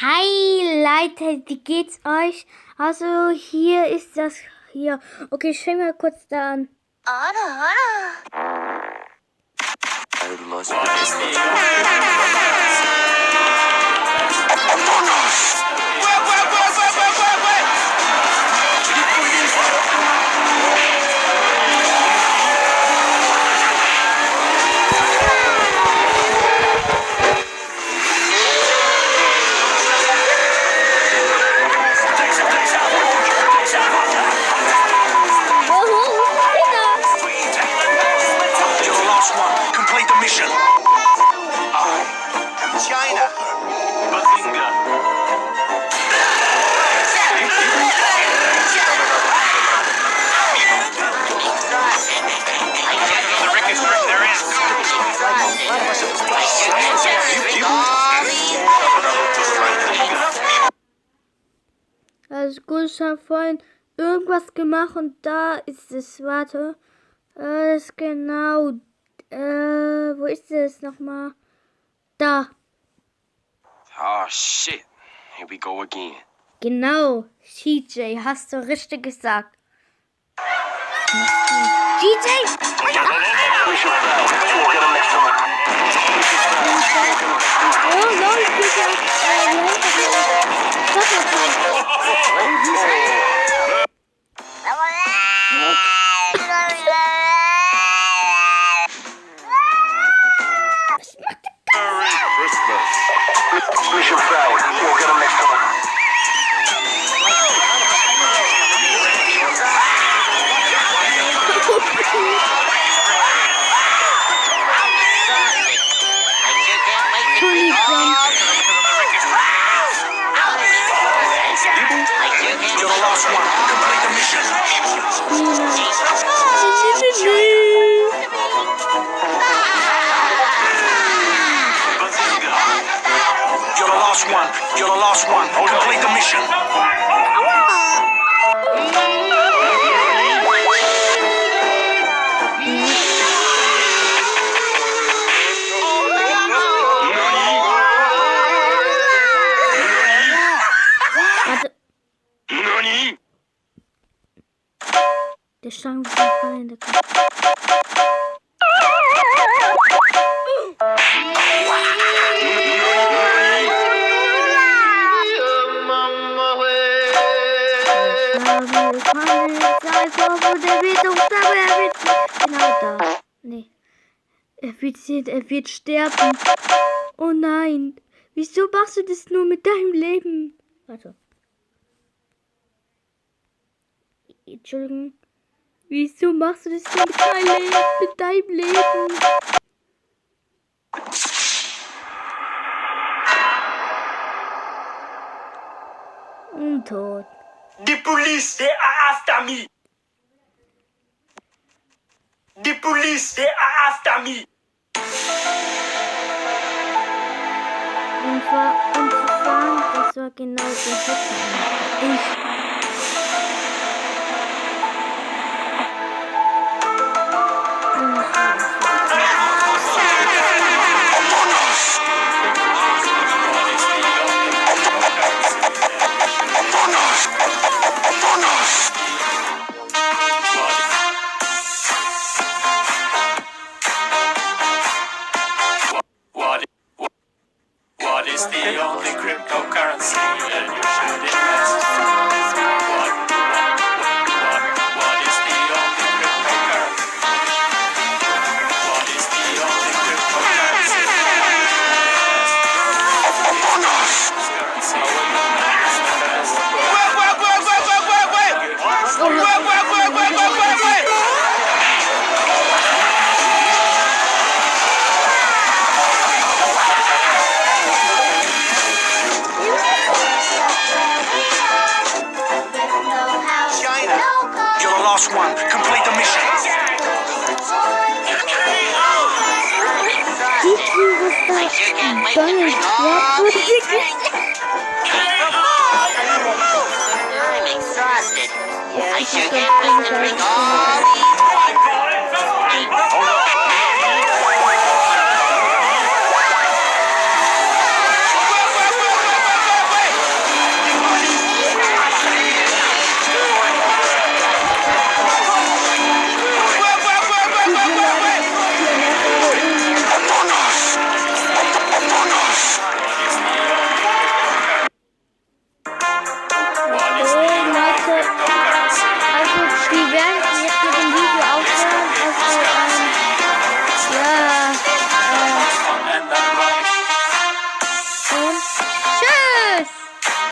Hi Leute, wie geht's euch? Also hier ist das hier. Okay, ich fange mal kurz da an. Also gut, ich habe vorhin irgendwas gemacht und da ist es. Warte. Das ist genau. Wo ist es nochmal? Da. Oh shit. Here we go again. Genau. CJ, hast du richtig gesagt. CJ! Oh Leute, Mission failed. We'll get them next time. You're the last one. Complete the mission. You're the last one. You're the last one. Complete the mission. Der Schrank ist voll der Kopf. Genau da. Nee. Er wird sterben. Oh nein. Wieso machst du das nur mit deinem Leben? Warte. Entschuldigung. Wieso machst du das nur mit deinem Leben? Und tot. The police, they are after me. The police, they are after me. Und zu sagen, das war genau der Hitler. What is the only cryptocurrency that you should invest? What is the only cryptocurrency? What is the only cryptocurrency? Last one. Complete the mission. I'm exhausted. I sure can't wait to drink all these.